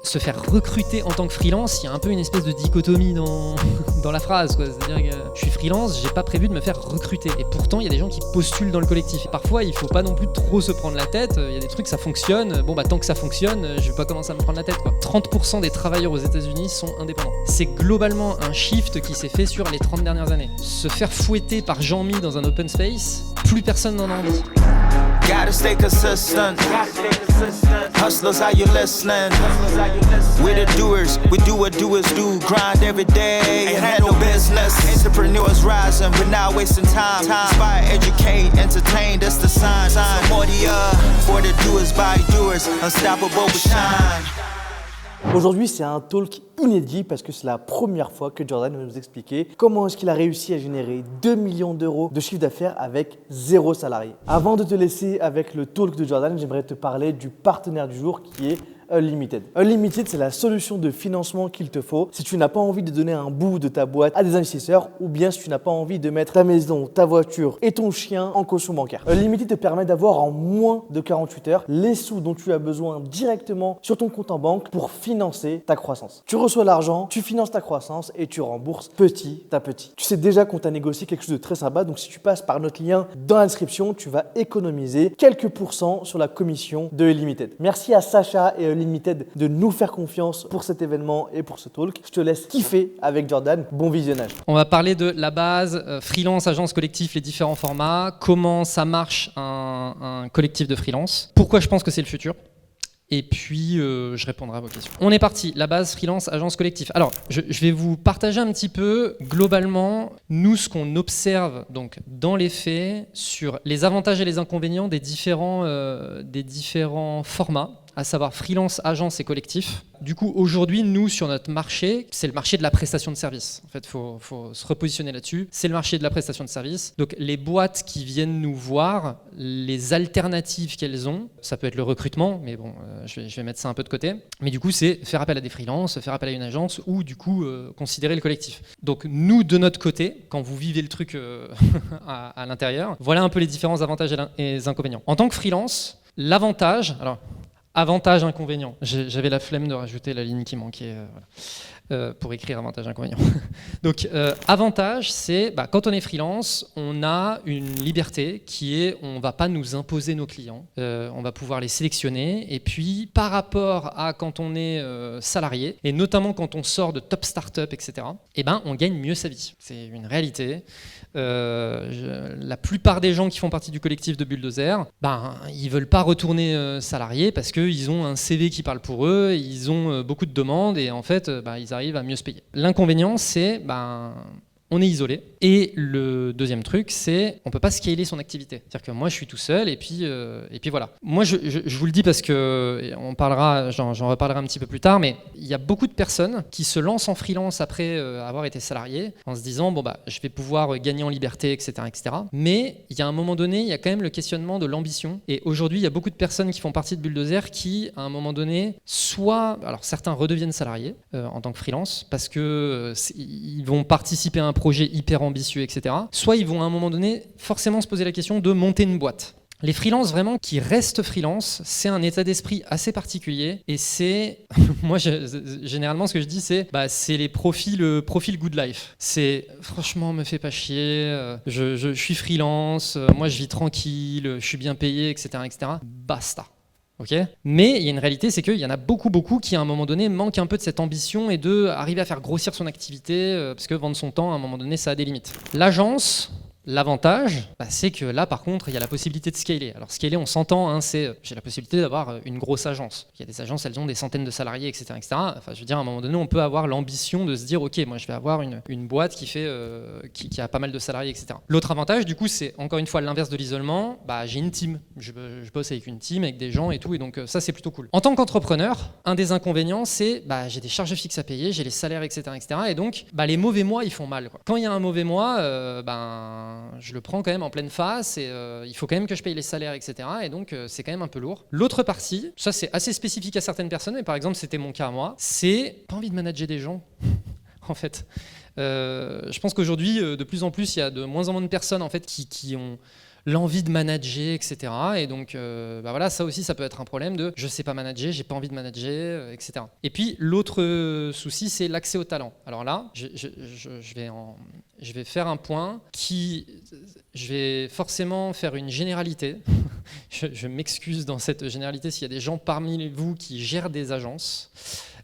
Se faire recruter en tant que freelance, il y a un peu une espèce de dichotomie dans la phrase, quoi. C'est-à-dire que je suis freelance, j'ai pas prévu de me faire recruter. Et pourtant, il y a des gens qui postulent dans le collectif. Et parfois, il faut pas non plus trop se prendre la tête. Il y a des trucs, ça fonctionne. Bon, bah, tant que ça fonctionne, je vais pas commencer à me prendre la tête, quoi. 30% des travailleurs aux États-Unis sont indépendants. C'est globalement un shift qui s'est fait sur les 30 dernières années. Se faire fouetter par Jean-Mi dans un open space, plus personne n'en a envie. Gotta stay consistent. Hustlers, are you listening? We're the doers, we do what doers do. Grind every day and handle business. Entrepreneurs rising, but now wasting time. Inspire, educate, entertain, that's the sign. More for the doers by doers. Unstoppable with shine. Aujourd'hui, c'est un talk inédit parce que c'est la première fois que Jordan va nous expliquer comment est-ce qu'il a réussi à générer 2 millions d'euros de chiffre d'affaires avec 0 salarié. Avant de te laisser avec le talk de Jordan, j'aimerais te parler du partenaire du jour qui est Unlimited. Unlimited, c'est la solution de financement qu'il te faut si tu n'as pas envie de donner un bout de ta boîte à des investisseurs ou bien si tu n'as pas envie de mettre ta maison, ta voiture et ton chien en caution bancaire. Unlimited te permet d'avoir en moins de 48 heures les sous dont tu as besoin directement sur ton compte en banque pour financer ta croissance. Tu reçois l'argent, tu finances ta croissance et tu rembourses petit à petit. Tu sais déjà qu'on t'a négocié quelque chose de très sympa, donc si tu passes par notre lien dans la description, tu vas économiser quelques pourcents sur la commission de Unlimited. Merci à Sacha et Unlimited de nous faire confiance pour cet événement et pour ce talk. Je te laisse kiffer avec Jordan. Bon visionnage. On va parler de la base, freelance, agence, collectif, les différents formats, comment ça marche un collectif de freelance, pourquoi je pense que c'est le futur. Et puis, je répondrai à vos questions. On est parti, la base, freelance, agence, collectif. Alors, je vais vous partager un petit peu, globalement, nous, ce qu'on observe donc, dans les faits sur les avantages et les inconvénients des différents formats, à savoir freelance, agence et collectif. Du coup, aujourd'hui, nous, sur notre marché, c'est le marché de la prestation de service. En fait, il faut se repositionner là-dessus. C'est le marché de la prestation de service. Donc, les boîtes qui viennent nous voir, les alternatives qu'elles ont, ça peut être le recrutement, mais bon, je vais mettre ça un peu de côté. Mais du coup, c'est faire appel à des freelances, faire appel à une agence ou, du coup, considérer le collectif. Donc, nous, de notre côté, quand vous vivez le truc à l'intérieur, voilà un peu les différents avantages et les inconvénients. En tant que freelance, l'avantage... Alors, avantage, inconvénient. J'avais la flemme de rajouter la ligne qui manquait pour écrire avantage, inconvénient. Donc, avantage, c'est quand on est freelance, on a une liberté qui est, on ne va pas nous imposer nos clients, on va pouvoir les sélectionner. Et puis, par rapport à quand on est salarié, et notamment quand on sort de top start-up, etc., on gagne mieux sa vie. C'est une réalité. La plupart des gens qui font partie du collectif de Bulldozer, ils veulent pas retourner salariés parce qu'ils ont un CV qui parle pour eux, ils ont beaucoup de demandes et en fait, ils arrivent à mieux se payer. L'inconvénient, c'est on est isolé. Et le deuxième truc, c'est on peut pas scaler son activité. C'est-à-dire que moi, je suis tout seul et puis voilà. Moi, je vous le dis parce que j'en reparlerai un petit peu plus tard, mais il y a beaucoup de personnes qui se lancent en freelance après avoir été salariés en se disant je vais pouvoir gagner en liberté, etc., etc. Mais il y a un moment donné, il y a quand même le questionnement de l'ambition. Et aujourd'hui, il y a beaucoup de personnes qui font partie de Bulldozer qui, à un moment donné, alors certains redeviennent salariés en tant que freelance parce que ils vont participer à un projet hyper ambitieux, etc. Soit ils vont à un moment donné forcément se poser la question de monter une boîte. Les freelances vraiment qui restent freelance, c'est un état d'esprit assez particulier et c'est, moi généralement ce que je dis c'est les profils good life. C'est franchement me fait pas chier, je suis freelance, moi je vis tranquille, je suis bien payé, etc., etc. Basta. Okay. Mais il y a une réalité, c'est qu'il y en a beaucoup qui à un moment donné manquent un peu de cette ambition et de arriver à faire grossir son activité parce que vendre son temps à un moment donné ça a des limites. L'agence, l'avantage, c'est que là par contre il y a la possibilité de scaler. Alors scaler on s'entend, j'ai la possibilité d'avoir une grosse agence. Il y a des agences, elles ont des centaines de salariés, etc., etc. Enfin je veux dire à un moment donné on peut avoir l'ambition de se dire ok moi je vais avoir une boîte qui a pas mal de salariés, etc. L'autre avantage du coup c'est encore une fois l'inverse de l'isolement, j'ai une team, je bosse avec une team, avec des gens et tout et donc ça c'est plutôt cool. En tant qu'entrepreneur, un des inconvénients c'est j'ai des charges fixes à payer, j'ai les salaires, etc., etc. Et donc les mauvais mois ils font mal, quoi. Quand il y a un mauvais mois, je le prends quand même en pleine face et il faut quand même que je paye les salaires, etc. Et donc, c'est quand même un peu lourd. L'autre partie, ça c'est assez spécifique à certaines personnes, mais par exemple, c'était mon cas à moi, c'est pas envie de manager des gens, en fait. Je pense qu'aujourd'hui, de plus en plus, il y a de moins en moins de personnes en fait, qui ont l'envie de manager, etc. Et donc, voilà, ça aussi, ça peut être un problème de je sais pas manager, j'ai pas envie de manager, etc. Et puis, l'autre souci, c'est l'accès au talent. Alors là, je vais faire un point je vais forcément faire une généralité. Je m'excuse dans cette généralité s'il y a des gens parmi vous qui gèrent des agences.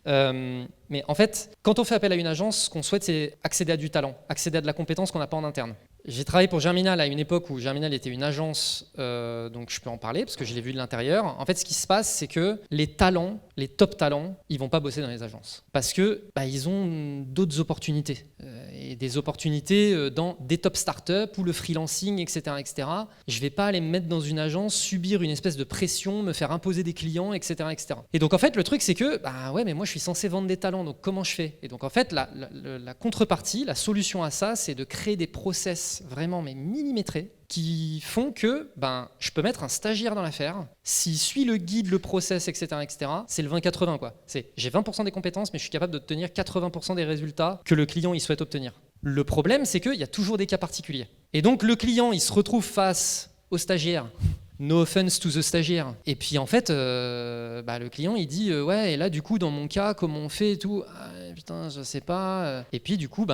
Mais en fait, quand on fait appel à une agence, ce qu'on souhaite, c'est accéder à du talent, accéder à de la compétence qu'on n'a pas en interne. J'ai travaillé pour Germinal à une époque où Germinal était une agence, donc je peux en parler parce que je l'ai vu de l'intérieur. En fait, ce qui se passe, c'est que les talents, les top talents, ils vont pas bosser dans les agences parce que ils ont d'autres opportunités et des opportunités dans des top startups ou le freelancing, etc., etc. Je vais pas aller me mettre dans une agence, subir une espèce de pression, me faire imposer des clients, etc., etc. Et donc en fait, le truc, c'est que ouais, mais moi, je suis censé vendre des talents, donc comment je fais? Et donc en fait, la contrepartie, la solution à ça, c'est de créer des process vraiment millimétrés qui font que je peux mettre un stagiaire dans l'affaire. S'il suit le guide, le process, etc., c'est le 20-80 quoi. J'ai 20% des compétences, mais je suis capable d'obtenir 80% des résultats que le client il souhaite obtenir. Le problème, c'est qu'il y a toujours des cas particuliers. Et donc le client, il se retrouve face au stagiaire. No offense to the stagiaire. Et puis en fait, le client il dit ouais, et là du coup dans mon cas comment on fait et tout, putain je sais pas. Et puis du coup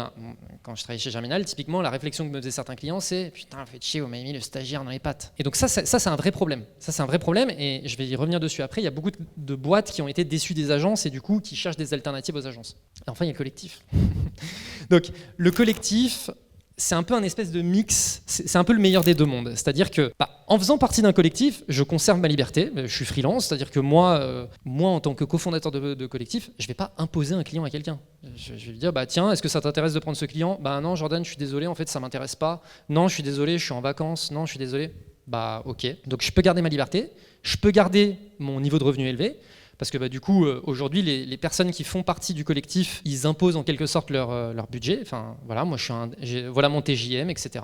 quand je travaillais chez Germinal, typiquement la réflexion que me faisaient certains clients c'est putain faites chier, vous m'avez mis le stagiaire dans les pattes. Et donc ça c'est un vrai problème. Ça c'est un vrai problème et je vais y revenir dessus après. Il y a beaucoup de boîtes qui ont été déçues des agences et du coup qui cherchent des alternatives aux agences. Et enfin il y a le collectif. Donc le collectif, c'est un peu un espèce de mix, c'est un peu le meilleur des deux mondes. C'est-à-dire que, en faisant partie d'un collectif, je conserve ma liberté, je suis freelance, c'est-à-dire que moi en tant que cofondateur de collectif, je ne vais pas imposer un client à quelqu'un. Je vais lui dire, tiens, est-ce que ça t'intéresse de prendre ce client? Non, Jordan, je suis désolé, en fait, ça ne m'intéresse pas. Non, je suis désolé, je suis en vacances. Non, je suis désolé. Ok. Donc, je peux garder ma liberté, je peux garder mon niveau de revenu élevé. Parce que du coup, aujourd'hui, les personnes qui font partie du collectif, ils imposent en quelque sorte leur budget. Enfin, voilà, moi, voilà mon TJM, etc.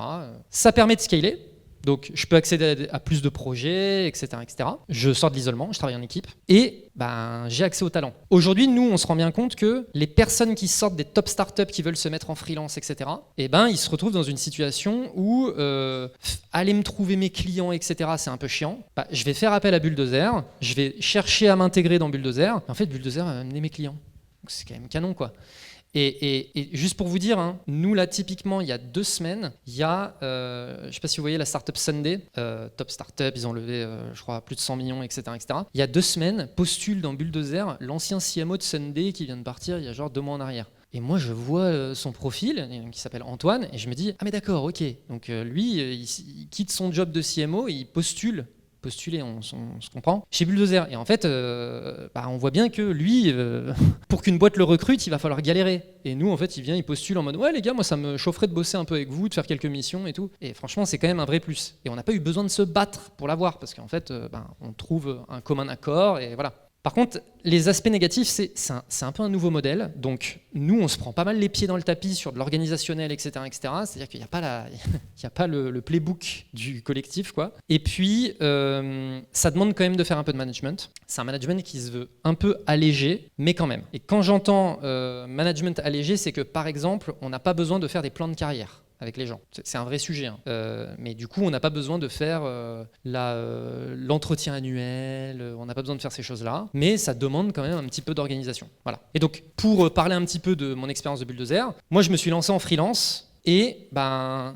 Ça permet de scaler. Donc, je peux accéder à plus de projets, etc., etc. Je sors de l'isolement, je travaille en équipe. Et j'ai accès au talent. Aujourd'hui, nous, on se rend bien compte que les personnes qui sortent des top startups qui veulent se mettre en freelance, etc., ils se retrouvent dans une situation où aller me trouver mes clients, etc., c'est un peu chiant. Je vais faire appel à Bulldozer, je vais chercher à m'intégrer dans Bulldozer. En fait, Bulldozer va m'amener mes clients. Donc, c'est quand même canon, quoi. Et juste pour vous dire, nous là typiquement il y a 2 semaines, il y a, je ne sais pas si vous voyez la Startup Sunday, top startup, ils ont levé je crois plus de 100 millions, etc., etc. Il y a 2 semaines, postule dans Bulldozer l'ancien CMO de Sunday qui vient de partir il y a genre 2 mois en arrière. Et moi je vois son profil qui s'appelle Antoine et je me dis ah mais d'accord, ok, donc lui il quitte son job de CMO et il postuler, on se comprend, chez Bulldozer. Et en fait, on voit bien que lui, pour qu'une boîte le recrute, il va falloir galérer. Et nous, en fait, il postule en mode « Ouais, les gars, moi, ça me chaufferait de bosser un peu avec vous, de faire quelques missions et tout. » Et franchement, c'est quand même un vrai plus. Et on n'a pas eu besoin de se battre pour l'avoir, parce qu'en fait, on trouve un commun accord et voilà. Par contre, les aspects négatifs, c'est un peu un nouveau modèle. Donc, nous, on se prend pas mal les pieds dans le tapis sur de l'organisationnel, etc., etc. C'est-à-dire qu'il n'y a pas le playbook du collectif, quoi. Et puis, ça demande quand même de faire un peu de management. C'est un management qui se veut un peu allégé, mais quand même. Et quand j'entends management allégé, c'est que, par exemple, on n'a pas besoin de faire des plans de carrière avec les gens. C'est un vrai sujet. Mais du coup, on n'a pas besoin de faire l'entretien annuel, on n'a pas besoin de faire ces choses-là, mais ça demande quand même un petit peu d'organisation. Voilà. Et donc, pour parler un petit peu de mon expérience de Bulldozer, moi, je me suis lancé en freelance. Et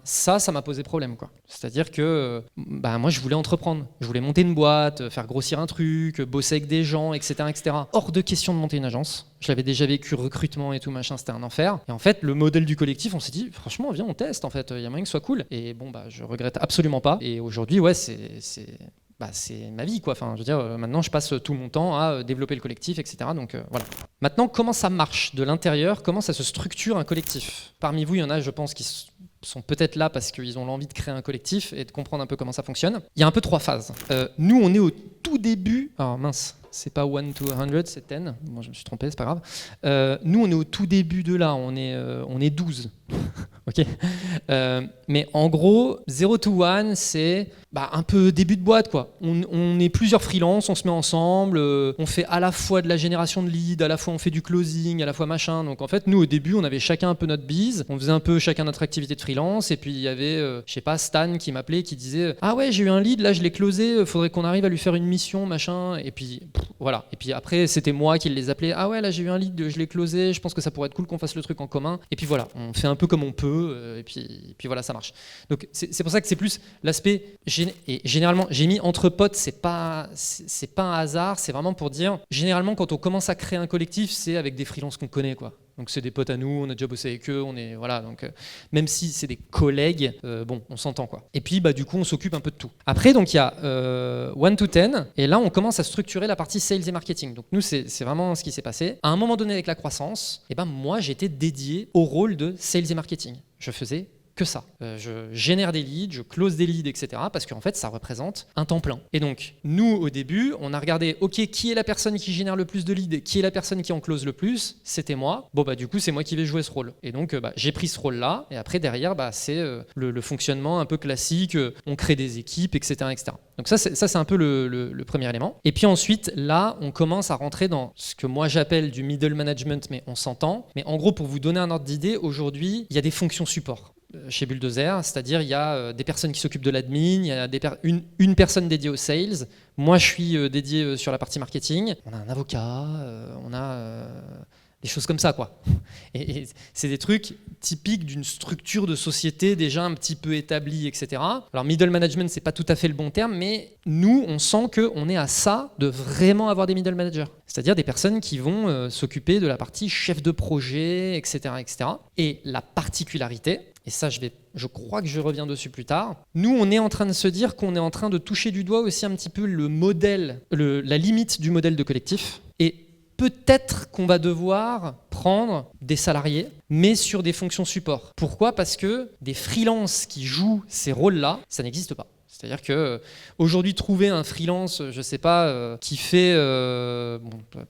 ça m'a posé problème, quoi. C'est-à-dire que moi je voulais entreprendre, je voulais monter une boîte, faire grossir un truc, bosser avec des gens, etc., etc. Hors de question de monter une agence. Je l'avais déjà vécu, recrutement et tout machin, c'était un enfer. Et en fait, le modèle du collectif, on s'est dit franchement, viens, on teste. En fait, il y a moyen que ce soit cool. Et je regrette absolument pas. Et aujourd'hui, ouais, c'est ma vie, quoi. Enfin, je veux dire, maintenant, je passe tout mon temps à développer le collectif, etc. Donc, voilà. Maintenant, comment ça marche de l'intérieur? Comment ça se structure un collectif? Parmi vous, il y en a, je pense, qui sont peut-être là parce qu'ils ont l'envie de créer un collectif et de comprendre un peu comment ça fonctionne. Il y a un peu 3 phases. Nous, on est au tout début. Alors, mince, c'est pas 1 to 100, c'est 10. Bon, je me suis trompé, c'est pas grave. Nous, on est au tout début de là. On est 12. Ok. Mais en gros, 0 to 1, c'est un peu début de boîte, quoi. On est plusieurs freelances, on se met ensemble, on fait à la fois de la génération de leads, à la fois on fait du closing, à la fois machin. Donc en fait, nous au début, on avait chacun un peu notre bise, on faisait un peu chacun notre activité de freelance, et puis il y avait, je sais pas, Stan qui m'appelait, qui disait ah ouais, j'ai eu un lead, là je l'ai closé, faudrait qu'on arrive à lui faire une mission, machin. Et puis voilà. Et puis après, c'était moi qui les appelais, ah ouais, là j'ai eu un lead, je l'ai closé, je pense que ça pourrait être cool qu'on fasse le truc en commun. Et puis voilà, on fait un peu comme on peut, et puis voilà, ça marche. Donc c'est pour ça que c'est plus l'aspect et généralement j'ai mis entre potes, c'est pas un hasard, c'est vraiment pour dire généralement quand on commence à créer un collectif, c'est avec des freelances qu'on connaît, quoi. Donc c'est des potes à nous, on a déjà bossé avec eux, on est voilà, donc même si c'est des collègues, on s'entend, quoi. Et puis du coup on s'occupe un peu de tout. Après donc il y a 1 to 10 et là on commence à structurer la partie sales et marketing. Donc nous c'est vraiment ce qui s'est passé. À un moment donné avec la croissance, moi j'étais dédié au rôle de sales et marketing. Je faisais que ça. Je génère des leads, je close des leads, etc. Parce qu'en fait, ça représente un temps plein. Et donc, nous, au début, on a regardé, ok, qui est la personne qui génère le plus de leads, qui est la personne qui en close le plus. C'était moi. Du coup, c'est moi qui vais jouer ce rôle. Et donc, j'ai pris ce rôle-là. Et après, derrière, c'est le fonctionnement un peu classique. On crée des équipes, etc., etc. Donc ça, c'est un peu le premier élément. Et puis ensuite, là, on commence à rentrer dans ce que moi j'appelle du middle management, mais on s'entend. Mais en gros, pour vous donner un ordre d'idée, aujourd'hui, il y a des fonctions support chez Bulldozer, c'est-à-dire il y a des personnes qui s'occupent de l'admin, il y a une personne dédiée aux sales, moi je suis dédié sur la partie marketing, on a un avocat, on a des choses comme ça, quoi. Et c'est des trucs typiques d'une structure de société déjà un petit peu établie, etc. Alors middle management, c'est pas tout à fait le bon terme, mais nous, on sent qu'on est à ça de vraiment avoir des middle managers. C'est-à-dire des personnes qui vont s'occuper de la partie chef de projet, etc., etc. Et la particularité, et ça je crois que je reviens dessus plus tard, nous on est en train de se dire qu'on est en train de toucher du doigt aussi un petit peu le modèle, la limite du modèle de collectif. Et peut-être qu'on va devoir prendre des salariés, mais sur des fonctions support. Pourquoi ? Parce que des freelances qui jouent ces rôles-là, ça n'existe pas. C'est-à-dire qu'aujourd'hui, trouver un freelance, je ne sais pas, qui fait...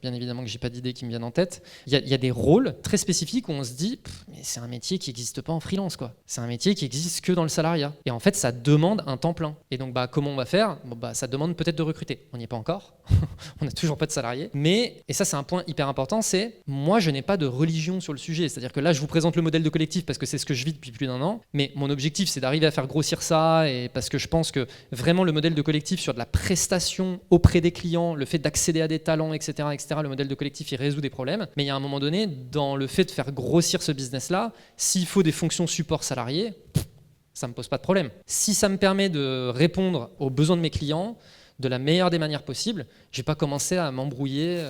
bien évidemment que je n'ai pas d'idée qui me viennent en tête. Il y a des rôles très spécifiques où on se dit mais c'est un métier qui n'existe pas en freelance, quoi. C'est un métier qui n'existe que dans le salariat. Et en fait, ça demande un temps plein. Et donc, comment on va faire ? Ça demande peut-être de recruter. On n'y est pas encore. On n'a toujours pas de salariés. Mais, et ça c'est un point hyper important, c'est moi, je n'ai pas de religion sur le sujet. C'est-à-dire que là, je vous présente le modèle de collectif parce que c'est ce que je vis depuis plus d'1 an. Mais mon objectif, c'est d'arriver à faire grossir ça et parce que je pense que vraiment le modèle de collectif sur de la prestation auprès des clients, le fait d'accéder à des talents, etc., le modèle de collectif, il résout des problèmes. Mais il y a un moment donné, dans le fait de faire grossir ce business-là, s'il faut des fonctions support salariés, ça ne me pose pas de problème. Si ça me permet de répondre aux besoins de mes clients de la meilleure des manières possibles, je ne vais pas commencer à m'embrouiller,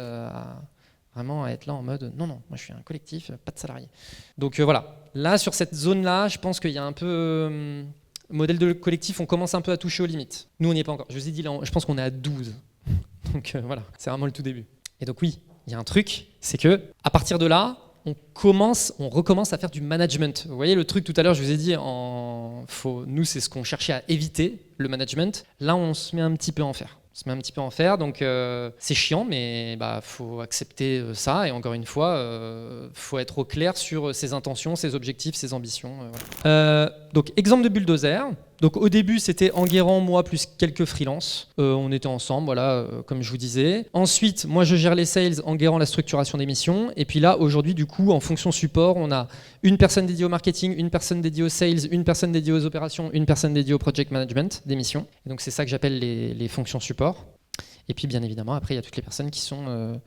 vraiment à être là en mode non, moi je suis un collectif, pas de salariés. Donc voilà, là sur cette zone-là, je pense qu'il y a un peu... modèle de collectif, on commence un peu à toucher aux limites. Nous, on n'y est pas encore. Je vous ai dit, là, je pense qu'on est à 12. Donc voilà, c'est vraiment le tout début. Et donc oui, il y a un truc, c'est que à partir de là, on recommence à faire du management. Vous voyez le truc tout à l'heure, je vous ai dit, nous, c'est ce qu'on cherchait à éviter, le management. Là, on se met un petit peu à en faire. Donc c'est chiant, mais faut accepter ça. Et encore une fois, faut être au clair sur ses intentions, ses objectifs, ses ambitions. Voilà. Donc exemple de Bulldozer. Donc au début, c'était Enguerrand, moi, plus quelques freelances. On était ensemble, voilà, comme je vous disais. Ensuite, moi, je gère les sales, Enguerrand, la structuration des missions. Et puis là, aujourd'hui, du coup, en fonction support, on a une personne dédiée au marketing, une personne dédiée aux sales, une personne dédiée aux opérations, une personne dédiée au project management des missions. Et donc c'est ça que j'appelle les fonctions support. Et puis bien évidemment, après, il y a toutes les personnes qui sont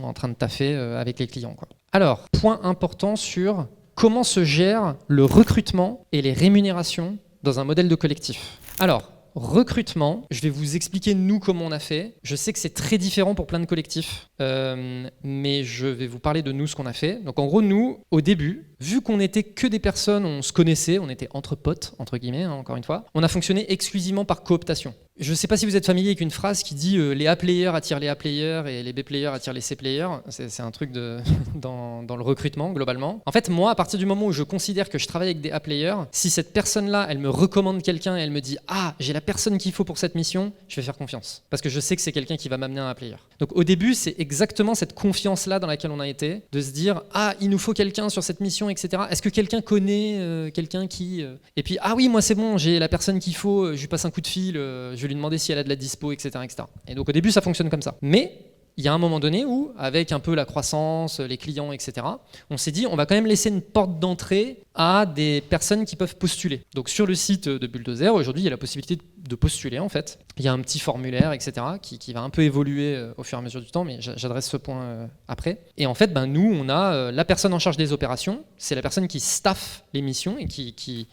en train de taffer avec les clients, quoi. Alors, point important sur comment se gère le recrutement et les rémunérations dans un modèle de collectif. Alors, recrutement, je vais vous expliquer nous comment on a fait. Je sais que c'est très différent pour plein de collectifs, mais je vais vous parler de nous, ce qu'on a fait. Donc en gros, nous, au début, vu qu'on n'était que des personnes, on se connaissait, on était entre potes, entre guillemets, encore une fois, on a fonctionné exclusivement par cooptation. Je ne sais pas si vous êtes familier avec une phrase qui dit les A-players attirent les A-players et les B-players attirent les C-players. C'est un truc dans le recrutement, globalement. En fait, moi, à partir du moment où je considère que je travaille avec des A-players, si cette personne-là, elle me recommande quelqu'un et elle me dit « Ah, j'ai la personne qu'il faut pour cette mission », je vais faire confiance. Parce que je sais que c'est quelqu'un qui va m'amener un A-player. Donc au début, c'est exactement cette confiance-là dans laquelle on a été, de se dire « Ah, il nous faut quelqu'un sur cette mission etc. Est-ce que quelqu'un connaît quelqu'un qui... Et puis, ah oui, moi c'est bon, j'ai la personne qu'il faut, je lui passe un coup de fil, je vais lui demander si elle a de la dispo, etc., etc. Et donc au début, ça fonctionne comme ça. Mais il y a un moment donné où, avec un peu la croissance, les clients, etc., on s'est dit, on va quand même laisser une porte d'entrée à des personnes qui peuvent postuler. Donc sur le site de Bulldozer, aujourd'hui, il y a la possibilité de postuler, en fait. Il y a un petit formulaire, etc., qui va un peu évoluer au fur et à mesure du temps, mais j'adresse ce point après. Et en fait, nous, on a la personne en charge des opérations, c'est la personne qui staffe les missions et qui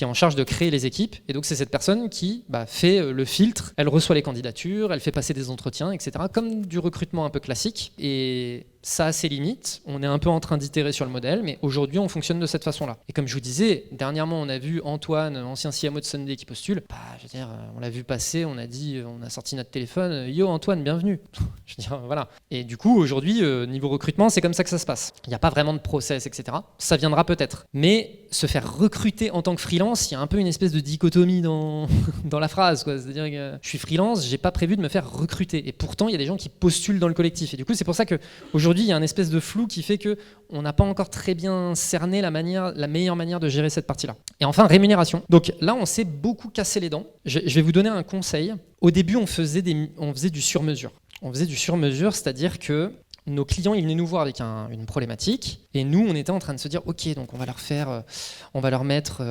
est en charge de créer les équipes. Et donc, c'est cette personne qui fait le filtre, elle reçoit les candidatures, elle fait passer des entretiens, etc., comme du recrutement un peu classique. Et ça a ses limites. On est un peu en train d'itérer sur le modèle, mais aujourd'hui, on fonctionne de cette façon-là. Et comme je vous disais, dernièrement, on a vu Antoine, ancien CMO de Sunday, qui postule. Je veux dire, on l'a vu passer, on a sorti notre téléphone. Yo, Antoine, bienvenue. Je veux dire, voilà. Et du coup, aujourd'hui, niveau recrutement, c'est comme ça que ça se passe. Il n'y a pas vraiment de process, etc. Ça viendra peut-être. Mais se faire recruter en tant que freelance, il y a un peu une espèce de dichotomie dans la phrase, quoi. C'est-à-dire que je suis freelance, j'ai pas prévu de me faire recruter. Et pourtant, il y a des gens qui postulent dans le collectif. Et du coup, c'est pour ça qu'aujourd'hui, il y a un espèce de flou qui fait qu'on n'a pas encore très bien cerné la meilleure manière de gérer cette partie-là. Et enfin, rémunération. Donc là, on s'est beaucoup cassé les dents. Je vais vous donner un conseil. Au début, on faisait du sur-mesure. On faisait du sur-mesure, c'est-à-dire que nos clients, ils venaient nous voir avec une problématique, et nous, on était en train de se dire, ok, donc on va leur mettre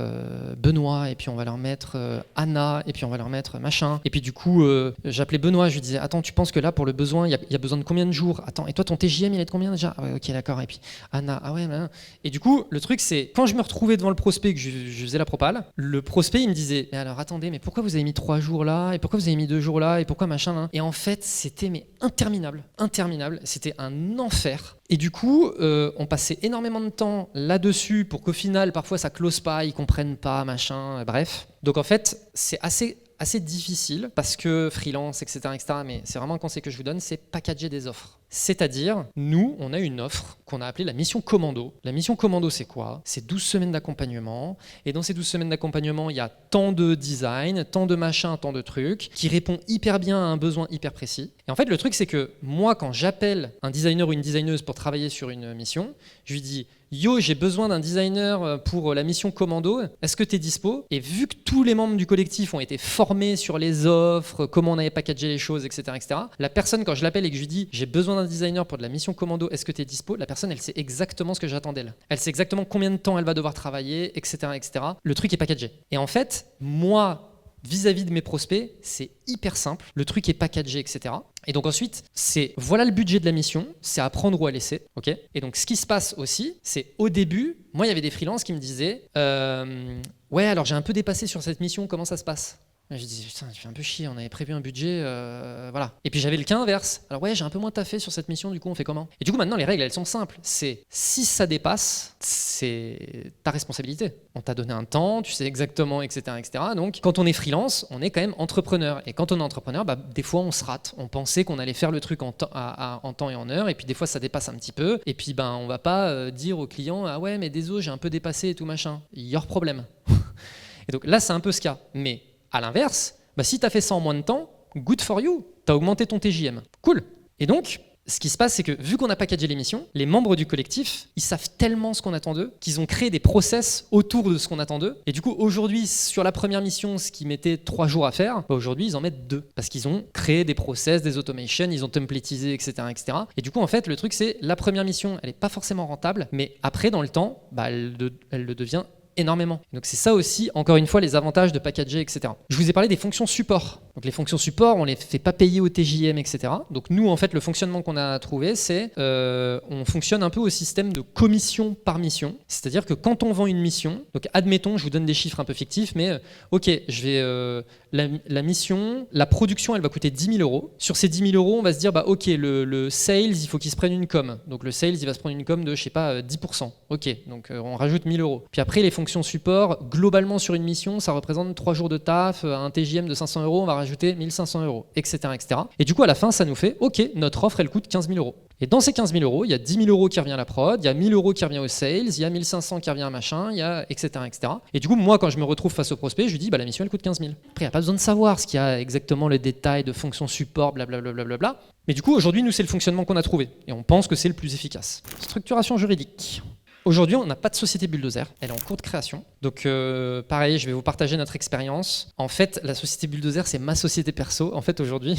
Benoît, et puis on va leur mettre Anna, et puis on va leur mettre machin. Et puis du coup, j'appelais Benoît, je lui disais, attends, tu penses que là, pour le besoin, il y a besoin de combien de jours? Attends, et toi, ton TJM, il est de combien déjà? Ah ouais, ok, d'accord. Et puis Anna, ah ouais, bah. Et du coup, le truc, c'est, quand je me retrouvais devant le prospect, que je faisais la propale, le prospect, il me disait, mais alors attendez, mais pourquoi vous avez mis 3 jours là, et pourquoi vous avez mis 2 jours là, et pourquoi machin là? Et en fait, c'était interminable. C'était un enfer. Et du coup, on passait énormément de temps là-dessus pour qu'au final, parfois, ça close pas, ils comprennent pas, machin, bref. Donc en fait, c'est assez difficile parce que freelance, etc., mais c'est vraiment un conseil que je vous donne, c'est packager des offres. C'est-à-dire, nous, on a une offre qu'on a appelée la mission commando. La mission commando, c'est quoi? C'est 12 semaines d'accompagnement. Et dans ces 12 semaines d'accompagnement, il y a tant de design, tant de machins, tant de trucs, qui répond hyper bien à un besoin hyper précis. Et en fait, le truc, c'est que moi, quand j'appelle un designer ou une designeuse pour travailler sur une mission, je lui dis, yo, j'ai besoin d'un designer pour la mission commando, est-ce que tu es dispo? Et vu que tous les membres du collectif ont été formés sur les offres, comment on avait packagé les choses, etc., la personne, quand je l'appelle et que je lui dis, j'ai besoin d'un designer pour de la mission commando, est-ce que tu es dispo? La personne, elle sait exactement ce que j'attends d'elle. Elle sait exactement combien de temps elle va devoir travailler, etc., etc. Le truc est packagé. Et en fait, moi, vis-à-vis de mes prospects, c'est hyper simple. Le truc est packagé, etc. Et donc ensuite, c'est voilà le budget de la mission, c'est à prendre ou à laisser. Okay. Et donc ce qui se passe aussi, c'est au début, moi il y avait des freelances qui me disaient ouais, alors j'ai un peu dépassé sur cette mission, comment ça se passe? Je dis putain, tu fais un peu chier, on avait prévu un budget, voilà. Et puis j'avais le cas inverse. Alors ouais, j'ai un peu moins taffé sur cette mission, du coup on fait comment? Et du coup maintenant les règles elles sont simples. C'est si ça dépasse, c'est ta responsabilité. On t'a donné un temps, tu sais exactement, etc., etc. Donc quand on est freelance, on est quand même entrepreneur. Et quand on est entrepreneur, des fois on se rate. On pensait qu'on allait faire le truc en temps et en heure, et puis des fois ça dépasse un petit peu. Et puis on va pas dire au client ah ouais mais désolé j'ai un peu dépassé et tout machin. Il y aura problème. Et donc là c'est un peu ce cas. Mais à l'inverse, si tu as fait ça en moins de temps, good for you, tu as augmenté ton TJM. Cool. Et donc, ce qui se passe, c'est que vu qu'on a packagé l'émission, les membres du collectif, ils savent tellement ce qu'on attend d'eux qu'ils ont créé des process autour de ce qu'on attend d'eux. Et du coup, aujourd'hui, sur la première mission, ce qui mettait 3 jours à faire, aujourd'hui, ils en mettent 2. Parce qu'ils ont créé des process, des automations, ils ont templatisé, etc., etc. Et du coup, en fait, le truc, c'est la première mission, elle n'est pas forcément rentable, mais après, dans le temps, elle le devient énormément. Donc c'est ça aussi, encore une fois, les avantages de packager, etc. Je vous ai parlé des fonctions support. Donc les fonctions support, on les fait pas payer au TJM, etc. Donc nous, en fait, le fonctionnement qu'on a trouvé, c'est on fonctionne un peu au système de commission par mission. C'est-à-dire que quand on vend une mission, donc admettons, je vous donne des chiffres un peu fictifs, mais ok, je vais la mission, la production, elle va coûter 10 000 euros. Sur ces 10 000 euros, on va se dire, ok, le sales, il faut qu'il se prenne une com. Donc le sales, il va se prendre une com de, je sais pas, 10%. Ok, donc on rajoute 1 000 euros. Puis après, les fonctions support, globalement sur une mission, ça représente 3 jours de taf, un TJM de 500 euros, on va rajouter 1 500 euros, etc., etc. Et du coup, à la fin, ça nous fait, ok, notre offre, elle coûte 15 000 euros. Et dans ces 15 000 euros, il y a 10 000 euros qui revient à la prod, il y a 1 000 euros qui revient au sales, il y a 1 500 qui revient à machin, il y a etc., etc. Et du coup, moi, quand je me retrouve face au prospect, je lui dis, la mission, elle coûte 15 000. Après, il n'y a pas besoin de savoir ce qu'il y a exactement le détail de fonction support, blablabla. Mais du coup, aujourd'hui, nous, c'est le fonctionnement qu'on a trouvé. Et on pense que c'est le plus efficace. Structuration juridique. Aujourd'hui, on n'a pas de société Bulldozer, elle est en cours de création. Donc pareil, je vais vous partager notre expérience. En fait, la société Bulldozer, c'est ma société perso, en fait, aujourd'hui.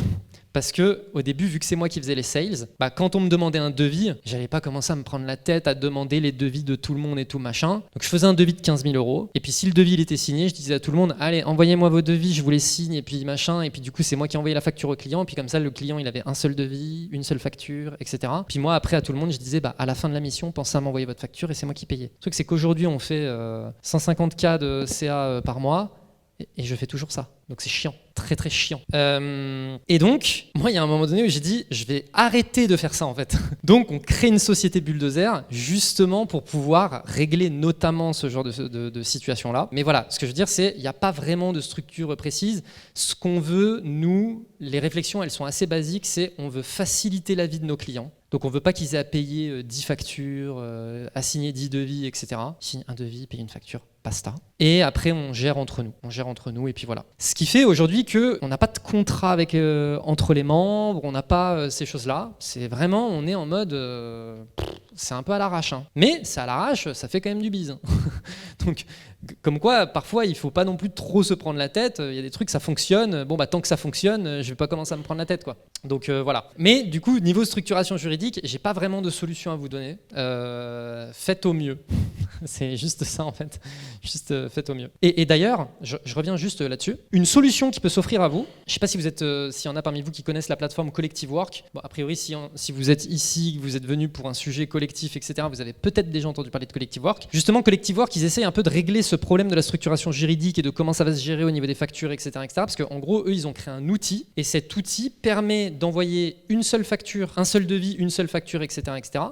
Parce que au début, vu que c'est moi qui faisais les sales, quand on me demandait un devis, j'allais pas commencer à me prendre la tête à demander les devis de tout le monde et tout machin. Donc je faisais un devis de 15 000 €. Et puis si le devis il était signé, je disais à tout le monde, allez, envoyez-moi vos devis, je vous les signe et puis machin. Et puis du coup, c'est moi qui envoyais la facture au client. Et puis comme ça, le client, il avait un seul devis, une seule facture, etc. Puis moi, après, à tout le monde, je disais, à la fin de la mission, pensez à m'envoyer votre facture et c'est moi qui payais. Le truc, c'est qu'aujourd'hui, on fait 150K de CA par mois. Et je fais toujours ça. Donc c'est chiant, très très chiant. Et donc, moi, il y a un moment donné où j'ai dit, je vais arrêter de faire ça en fait. Donc on crée une société Bulldozer justement pour pouvoir régler notamment ce genre de situation-là. Mais voilà, ce que je veux dire, c'est il n'y a pas vraiment de structure précise. Ce qu'on veut, nous, les réflexions, elles sont assez basiques, c'est on veut faciliter la vie de nos clients. Donc on ne veut pas qu'ils aient à payer 10 factures, à signer 10 devis, etc. Signe un devis, paye une facture, basta. Et après, on gère entre nous. On gère entre nous et puis voilà. Ce qui fait aujourd'hui qu'on n'a pas de contrat avec, entre les membres, on n'a pas ces choses-là. C'est vraiment, on est en mode... c'est un peu à l'arrache. Hein. Mais c'est à l'arrache, ça fait quand même du bise. Donc, comme quoi, parfois, il ne faut pas non plus trop se prendre la tête. Il y a des trucs, ça fonctionne. Bon, tant que ça fonctionne, je ne vais pas commencer à me prendre la tête, quoi. Donc voilà. Mais du coup, niveau structuration juridique, j'ai pas vraiment de solution à vous donner. Faites au mieux. C'est juste ça en fait. Juste faites au mieux. Et d'ailleurs, je reviens juste là-dessus. Une solution qui peut s'offrir à vous. Je sais pas si vous êtes, s'il y en a parmi vous qui connaissent la plateforme Collective Work. Bon, a priori, si vous êtes ici, que vous êtes venu pour un sujet collectif, etc. Vous avez peut-être déjà entendu parler de Collective Work. Justement, Collective Work, ils essayent un peu de régler ce problème de la structuration juridique et de comment ça va se gérer au niveau des factures, etc., etc. Parce qu'en gros, eux, ils ont créé un outil et cet outil permet d'envoyer une seule facture, un seul devis, une seule facture, etc., etc.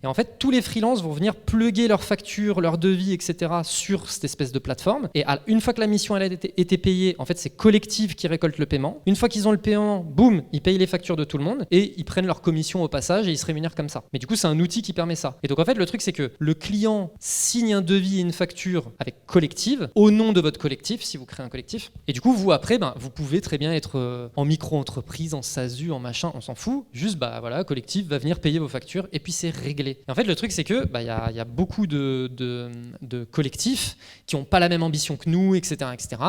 Et en fait, tous les freelances vont venir plugger leurs factures, leurs devis, etc. sur cette espèce de plateforme. Et une fois que la mission elle a été payée, en fait, c'est Collective qui récolte le paiement. Une fois qu'ils ont le paiement, boum, ils payent les factures de tout le monde et ils prennent leur commission au passage et ils se rémunèrent comme ça. Mais du coup, c'est un outil qui permet ça. Et donc, en fait, le truc, c'est que le client signe un devis et une facture avec Collective au nom de votre collectif, si vous créez un collectif. Et du coup, vous, après, vous pouvez très bien être en micro-entreprise, en SASU, en machin, on s'en fout. Juste, voilà, Collective va venir payer vos factures et puis c'est réglé. Et en fait, le truc, c'est que y a beaucoup de collectifs qui n'ont pas la même ambition que nous, etc.,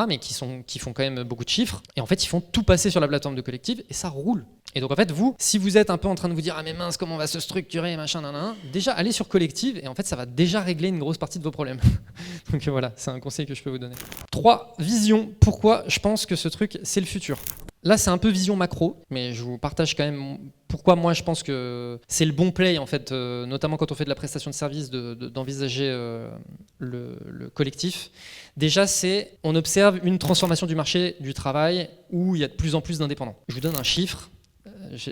mais qui font quand même beaucoup de chiffres. Et en fait, ils font tout passer sur la plateforme de Collective et ça roule. Et donc en fait, vous, si vous êtes un peu en train de vous dire ah mais mince, comment on va se structurer, machin, nan, déjà allez sur Collective et en fait ça va déjà régler une grosse partie de vos problèmes. Donc voilà, c'est un conseil que je peux vous donner. 3 visions, pourquoi je pense que ce truc c'est le futur. Là c'est un peu vision macro, mais je vous partage quand même pourquoi moi je pense que c'est le bon play en fait, notamment quand on fait de la prestation de service, d'envisager le collectif. Déjà on observe une transformation du marché du travail où il y a de plus en plus d'indépendants. Je vous donne un chiffre.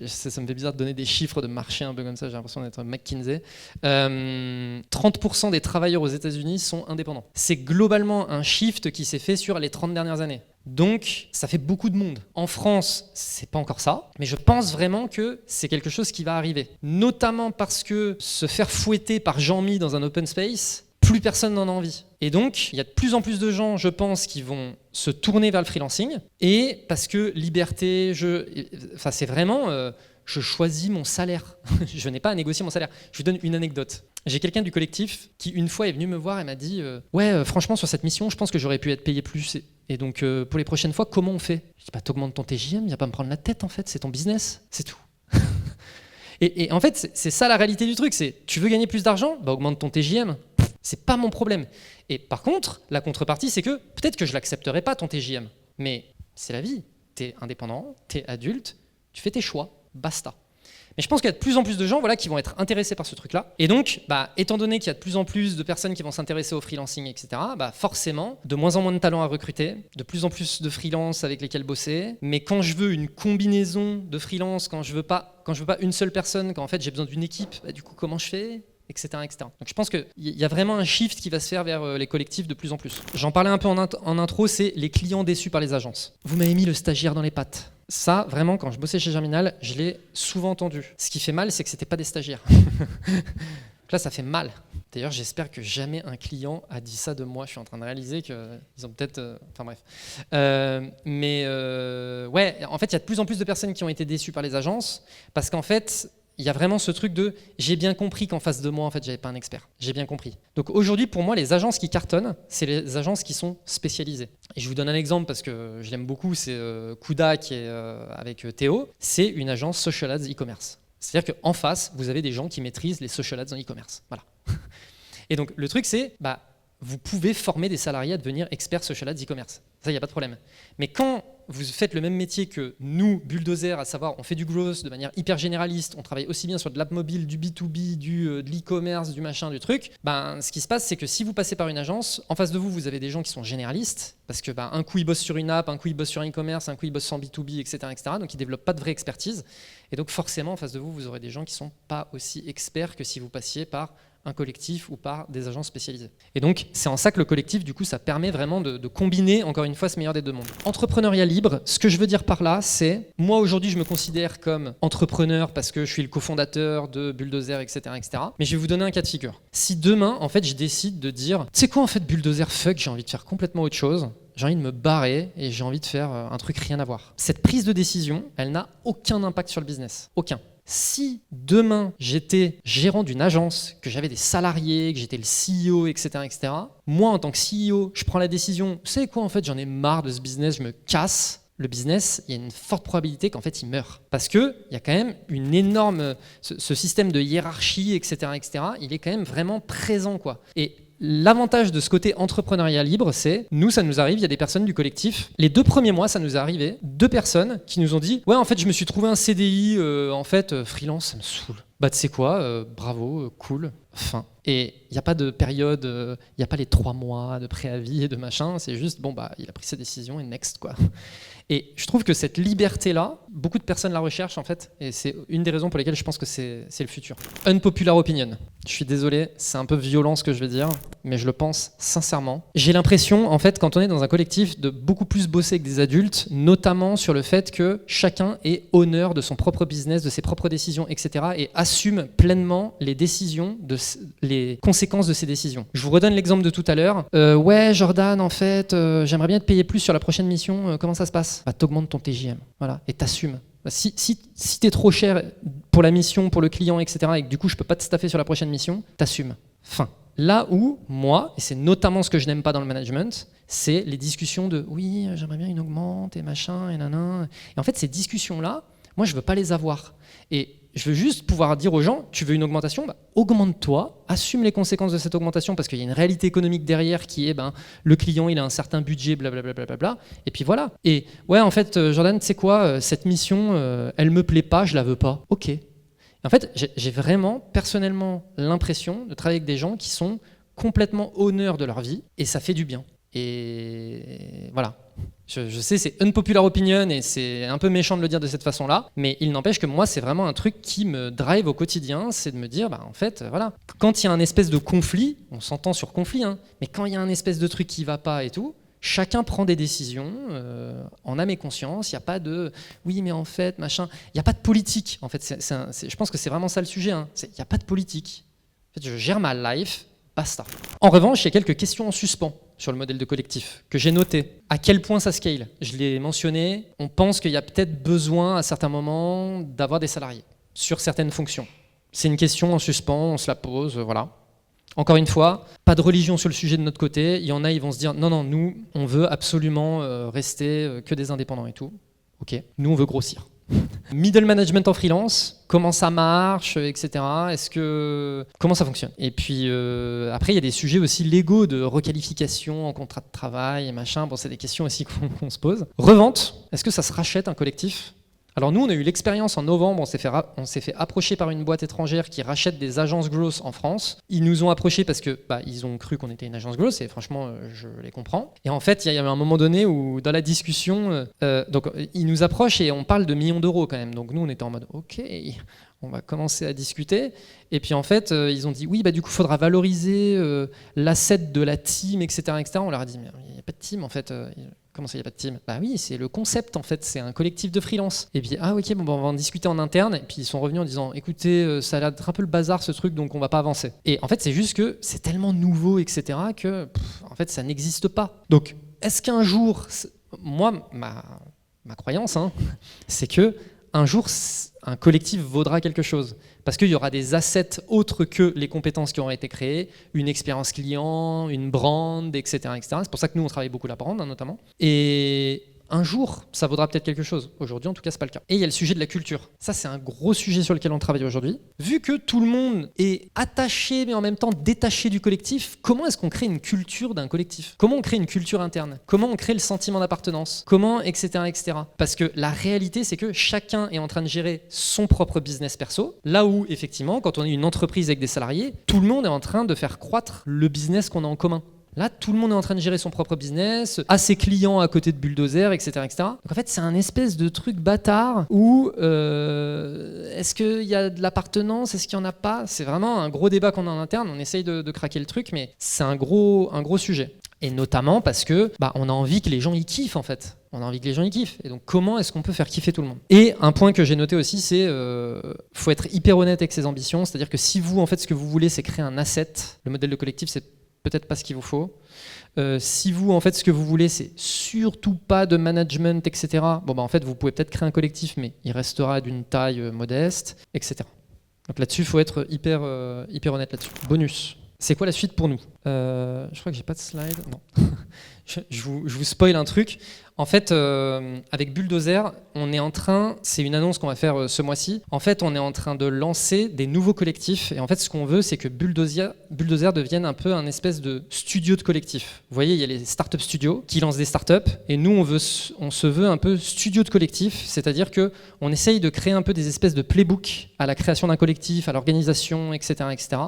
Ça me fait bizarre de donner des chiffres de marché un peu comme ça, j'ai l'impression d'être McKinsey. 30% des travailleurs aux États-Unis sont indépendants. C'est globalement un shift qui s'est fait sur les 30 dernières années. Donc, ça fait beaucoup de monde. En France, c'est pas encore ça, mais je pense vraiment que c'est quelque chose qui va arriver. Notamment parce que se faire fouetter par Jean-Mi dans un open space, plus personne n'en a envie. Et donc, il y a de plus en plus de gens, je pense, qui vont se tourner vers le freelancing. Et parce que liberté, c'est vraiment, je choisis mon salaire. Je n'ai pas à négocier mon salaire. Je vous donne une anecdote. J'ai quelqu'un du collectif qui, une fois, est venu me voir et m'a dit franchement, sur cette mission, je pense que j'aurais pu être payé plus. Et donc, pour les prochaines fois, comment on fait ? Je dis, t'augmentes ton TJM, viens pas me prendre la tête, en fait, c'est ton business, c'est tout. Et en fait, c'est ça la réalité du truc, c'est tu veux gagner plus d'argent ? Augmente ton TJM. C'est pas mon problème. Et par contre, la contrepartie, c'est que peut-être que je l'accepterai pas ton TJM, mais c'est la vie. T'es indépendant, t'es adulte, tu fais tes choix, basta. Mais je pense qu'il y a de plus en plus de gens qui vont être intéressés par ce truc-là. Et donc, étant donné qu'il y a de plus en plus de personnes qui vont s'intéresser au freelancing, etc., forcément, de moins en moins de talents à recruter, de plus en plus de freelance avec lesquels bosser. Mais quand je veux une combinaison de freelance, quand je veux pas une seule personne, quand en fait j'ai besoin d'une équipe, du coup, comment je fais ? Etc., etc. Donc je pense qu'il y a vraiment un shift qui va se faire vers les collectifs de plus en plus. J'en parlais un peu en intro, c'est les clients déçus par les agences. Vous m'avez mis le stagiaire dans les pattes. Ça, vraiment, quand je bossais chez Germinal, je l'ai souvent entendu. Ce qui fait mal, c'est que c'était pas des stagiaires. Donc là, ça fait mal. D'ailleurs, j'espère que jamais un client a dit ça de moi. Je suis en train de réaliser qu'ils ont peut-être... Enfin bref. En fait, il y a de plus en plus de personnes qui ont été déçues par les agences parce qu'en fait, il y a vraiment ce truc de j'ai bien compris qu'en face de moi, en fait, j'avais pas un expert. J'ai bien compris. Donc aujourd'hui, pour moi, les agences qui cartonnent, c'est les agences qui sont spécialisées. Et je vous donne un exemple parce que je l'aime beaucoup, c'est Kuda qui est avec Théo. C'est une agence social ads e-commerce. C'est-à-dire qu'en face, vous avez des gens qui maîtrisent les social ads en e-commerce. Voilà. Et donc le truc, c'est vous pouvez former des salariés à devenir experts social ads e-commerce. Ça, il n'y a pas de problème. Mais quand vous faites le même métier que nous, Bulldozer, à savoir on fait du growth de manière hyper généraliste, on travaille aussi bien sur de l'app mobile, du B2B, de l'e-commerce, du machin, du truc, ce qui se passe, c'est que si vous passez par une agence, en face de vous, vous avez des gens qui sont généralistes, parce que un coup ils bossent sur une app, un coup ils bossent sur un e-commerce, un coup ils bossent sur B2B, etc., etc. Donc ils ne développent pas de vraie expertise. Et donc forcément, en face de vous, vous aurez des gens qui ne sont pas aussi experts que si vous passiez par un collectif ou par des agences spécialisées. Et donc, c'est en ça que le collectif, du coup, ça permet vraiment de combiner, encore une fois, ce meilleur des deux mondes. Entrepreneuriat libre, ce que je veux dire par là, c'est, moi aujourd'hui, je me considère comme entrepreneur parce que je suis le cofondateur de Bulldozer, etc., etc. Mais je vais vous donner un cas de figure. Si demain, en fait, je décide de dire, tu sais quoi, en fait, Bulldozer, fuck, j'ai envie de faire complètement autre chose, j'ai envie de me barrer et j'ai envie de faire un truc rien à voir. Cette prise de décision, elle n'a aucun impact sur le business. Aucun. Si demain j'étais gérant d'une agence, que j'avais des salariés, que j'étais le CEO, etc., etc., moi en tant que CEO, je prends la décision, vous savez quoi, en fait, j'en ai marre de ce business, je me casse. Le business, il y a une forte probabilité qu'en fait il meurt. Parce qu'il y a quand même une énorme... Ce système de hiérarchie, etc., etc., il est quand même vraiment présent, quoi. Et l'avantage de ce côté entrepreneuriat libre, c'est, nous, ça nous arrive, il y a des personnes du collectif, les 2 premiers mois, ça nous est arrivé, 2 personnes qui nous ont dit « Ouais, en fait, je me suis trouvé un CDI, freelance, ça me saoule. » Bah, tu sais quoi, bravo, cool, fin. Et il n'y a pas de période, il n'y a pas les 3 mois de préavis et de machin, c'est juste, il a pris sa décision et next, quoi. Et je trouve que cette liberté-là, beaucoup de personnes la recherchent en fait, et c'est une des raisons pour lesquelles je pense que c'est le futur. Unpopular opinion. Je suis désolé, c'est un peu violent ce que je vais dire, mais je le pense sincèrement. J'ai l'impression, en fait, quand on est dans un collectif, de beaucoup plus bosser avec des adultes, notamment sur le fait que chacun est honneur de son propre business, de ses propres décisions, etc., et assume pleinement les décisions, les conséquences de ses décisions. Je vous redonne l'exemple de tout à l'heure. Ouais, Jordan, en fait, j'aimerais bien te payer plus sur la prochaine mission. Comment ça se passe ? T'augmentes ton TJM, voilà, et t'assumes. Si t'es trop cher pour la mission, pour le client, etc., et que du coup je peux pas te staffer sur la prochaine mission, t'assumes. Fin. Là où, moi, et c'est notamment ce que je n'aime pas dans le management, c'est les discussions de « oui, j'aimerais bien une augmente, et machin, et nanan ». Et en fait, ces discussions-là, moi, je veux pas les avoir. Et je veux juste pouvoir dire aux gens, tu veux une augmentation, augmente-toi, assume les conséquences de cette augmentation parce qu'il y a une réalité économique derrière qui est le client il a un certain budget, blablabla, et puis voilà. Et ouais, en fait, Jordan, tu sais quoi, cette mission, elle me plaît pas, je la veux pas. Ok. En fait, j'ai vraiment personnellement l'impression de travailler avec des gens qui sont complètement honneurs de leur vie et ça fait du bien. Et voilà. Je sais, c'est unpopular opinion et c'est un peu méchant de le dire de cette façon-là, mais il n'empêche que moi, c'est vraiment un truc qui me drive au quotidien, c'est de me dire, en fait, voilà, quand il y a un espèce de conflit, on s'entend sur conflit, mais quand il y a un espèce de truc qui va pas et tout, chacun prend des décisions en âme et conscience, il n'y a pas de « oui, mais en fait, machin », il n'y a pas de politique, en fait, je pense que c'est vraiment ça le sujet, il n'y a pas de politique. En fait, je gère ma life, basta. En revanche, il y a quelques questions en suspens sur le modèle de collectif, que j'ai noté. À quel point ça scale ? Je l'ai mentionné, on pense qu'il y a peut-être besoin à certains moments d'avoir des salariés sur certaines fonctions. C'est une question en suspens, on se la pose, voilà. Encore une fois, pas de religion sur le sujet de notre côté. Il y en a, ils vont se dire, non, nous, on veut absolument rester que des indépendants et tout. Ok, nous, on veut grossir. Middle management en freelance, comment ça marche, etc. Comment ça fonctionne ? Et puis après, il y a des sujets aussi légaux de requalification en contrat de travail et machin. Bon, c'est des questions aussi qu'on se pose. Revente, est-ce que ça se rachète un collectif ? Alors nous, on a eu l'expérience en novembre, on s'est fait approcher par une boîte étrangère qui rachète des agences growth en France. Ils nous ont approchés parce que ils ont cru qu'on était une agence growth et franchement, je les comprends. Et en fait, il y a un moment donné où dans la discussion, donc ils nous approchent et on parle de millions d'euros quand même. Donc nous, on était en mode OK, on va commencer à discuter. Et puis en fait, ils ont dit oui, du coup, il faudra valoriser l'asset de la team, etc., etc. On leur a dit mais il n'y a pas de team en fait. Comment ça, il n'y a pas de team ? Oui, c'est le concept en fait, c'est un collectif de freelance. Et puis, ok, on va en discuter en interne. Et puis ils sont revenus en disant, écoutez, ça a l'air d'être un peu le bazar ce truc, donc on va pas avancer. Et en fait, c'est juste que c'est tellement nouveau, etc., que en fait, ça n'existe pas. Donc, est-ce qu'un jour, moi, ma croyance, c'est que un jour, un collectif vaudra quelque chose. Parce qu'il y aura des assets autres que les compétences qui auront été créées, une expérience client, une brand, etc. etc. C'est pour ça que nous, on travaille beaucoup la brand, notamment. Et un jour, ça vaudra peut-être quelque chose. Aujourd'hui, en tout cas, c'est pas le cas. Et il y a le sujet de la culture. Ça, c'est un gros sujet sur lequel on travaille aujourd'hui. Vu que tout le monde est attaché, mais en même temps détaché du collectif, comment est-ce qu'on crée une culture d'un collectif ? Comment on crée une culture interne ? Comment on crée le sentiment d'appartenance ? Comment, etc., etc. Parce que la réalité, c'est que chacun est en train de gérer son propre business perso. Là où, effectivement, quand on est une entreprise avec des salariés, tout le monde est en train de faire croître le business qu'on a en commun. Là, tout le monde est en train de gérer son propre business, a ses clients à côté de Bulldozer, etc., etc. Donc en fait, c'est un espèce de truc bâtard où est-ce qu'il y a de l'appartenance, est-ce qu'il n'y en a pas ? C'est vraiment un gros débat qu'on a en interne, on essaye de craquer le truc, mais c'est un gros sujet. Et notamment parce que on a envie que les gens y kiffent en fait. On a envie que les gens y kiffent. Et donc comment est-ce qu'on peut faire kiffer tout le monde ? Et un point que j'ai noté aussi, c'est faut être hyper honnête avec ses ambitions. C'est-à-dire que si vous, en fait, ce que vous voulez, c'est créer un asset, le modèle de collectif, c'est peut-être pas ce qu'il vous faut. Si vous, en fait, ce que vous voulez, c'est surtout pas de management, etc. En fait, vous pouvez peut-être créer un collectif, mais il restera d'une taille modeste, etc. Donc là-dessus, il faut être hyper honnête là-dessus. Bonus. C'est quoi la suite pour nous ? Je crois que j'ai pas de slide. Non. je vous spoil un truc. En fait, avec Bulldozer, on est en train, c'est une annonce qu'on va faire ce mois-ci, en fait, on est en train de lancer des nouveaux collectifs. Et en fait, ce qu'on veut, c'est que Bulldozer devienne un peu un espèce de studio de collectif. Vous voyez, il y a les startup studios qui lancent des startups. Et nous, on se veut un peu studio de collectif. C'est-à-dire qu'on essaye de créer un peu des espèces de playbook à la création d'un collectif, à l'organisation, etc., etc.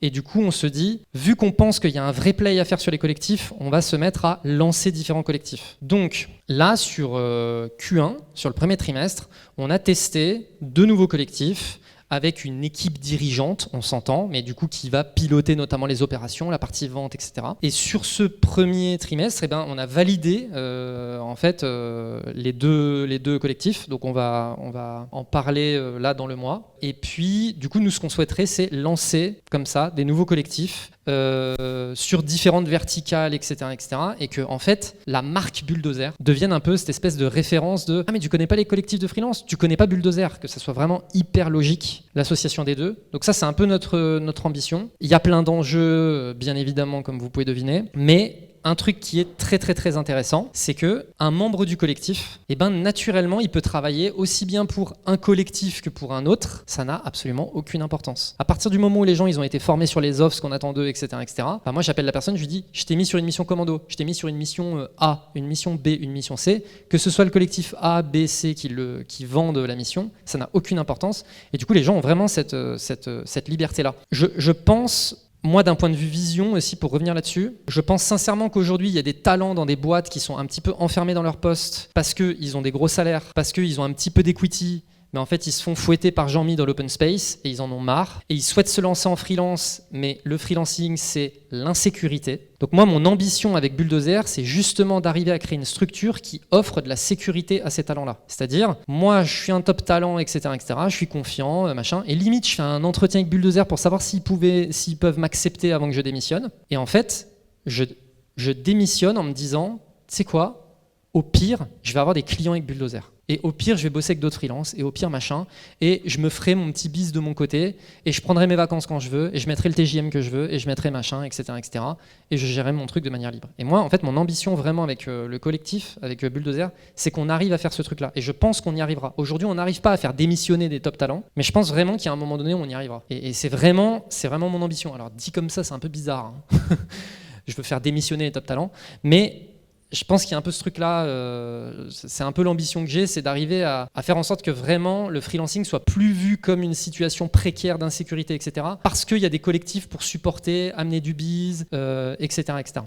Et du coup, on se dit, vu qu'on pense qu'il y a un vrai play à faire sur les collectifs, on va se mettre à lancer différents collectifs. Donc là, sur Q1, sur le premier trimestre, on a testé 2 nouveaux collectifs avec une équipe dirigeante, on s'entend, mais du coup qui va piloter notamment les opérations, la partie vente, etc. Et sur ce premier trimestre, on a validé les deux collectifs. Donc on va en parler là dans le mois. Et puis du coup, nous, ce qu'on souhaiterait, c'est lancer comme ça des nouveaux collectifs sur différentes verticales, etc., etc. Et que en fait, la marque Bulldozer devienne un peu cette espèce de référence de mais tu connais pas les collectifs de freelance, tu connais pas Bulldozer, que ça soit vraiment hyper logique l'association des deux. Donc ça, c'est un peu notre ambition. Il y a plein d'enjeux, bien évidemment, comme vous pouvez deviner, mais un truc qui est très très très intéressant, c'est que un membre du collectif, naturellement, il peut travailler aussi bien pour un collectif que pour un autre. Ça n'a absolument aucune importance. À partir du moment où les gens ils ont été formés sur les offres, ce qu'on attend d'eux, etc., etc. Moi, j'appelle la personne, je lui dis, je t'ai mis sur une mission commando, je t'ai mis sur une mission A, une mission B, une mission C, que ce soit le collectif A, B, C qui vendent la mission, ça n'a aucune importance. Et du coup, les gens ont vraiment cette liberté-là. Je pense. Moi, d'un point de vue vision aussi, pour revenir là-dessus, je pense sincèrement qu'aujourd'hui, il y a des talents dans des boîtes qui sont un petit peu enfermés dans leur poste parce qu'ils ont des gros salaires, parce qu'ils ont un petit peu d'equity, mais en fait, ils se font fouetter par Jean-Mi dans l'open space et ils en ont marre. Et ils souhaitent se lancer en freelance, mais le freelancing, c'est l'insécurité. Donc moi, mon ambition avec Bulldozer, c'est justement d'arriver à créer une structure qui offre de la sécurité à ces talents-là. C'est-à-dire, moi, je suis un top talent, etc., etc., je suis confiant, machin, et limite, je fais un entretien avec Bulldozer pour savoir s'ils peuvent m'accepter avant que je démissionne. Et en fait, je démissionne en me disant, tu sais quoi, au pire, je vais avoir des clients avec Bulldozer. Et au pire, je vais bosser avec d'autres freelances, et au pire, machin, et je me ferai mon petit bis de mon côté, et je prendrai mes vacances quand je veux, et je mettrai le TJM que je veux, et je mettrai machin, etc., etc., et je gérerai mon truc de manière libre. Et moi, en fait, mon ambition vraiment avec le collectif, avec Bulldozer, c'est qu'on arrive à faire ce truc-là. Et je pense qu'on y arrivera. Aujourd'hui, on n'arrive pas à faire démissionner des top talents, mais je pense vraiment qu'à un moment donné, on y arrivera. Et c'est vraiment mon ambition. Alors, dit comme ça, c'est un peu bizarre. Hein. Je veux faire démissionner les top talents, mais je pense qu'il y a un peu ce truc-là, c'est un peu l'ambition que j'ai, c'est d'arriver à faire en sorte que vraiment le freelancing soit plus vu comme une situation précaire d'insécurité, etc. Parce qu'il y a des collectifs pour supporter, amener du biz, etc., etc.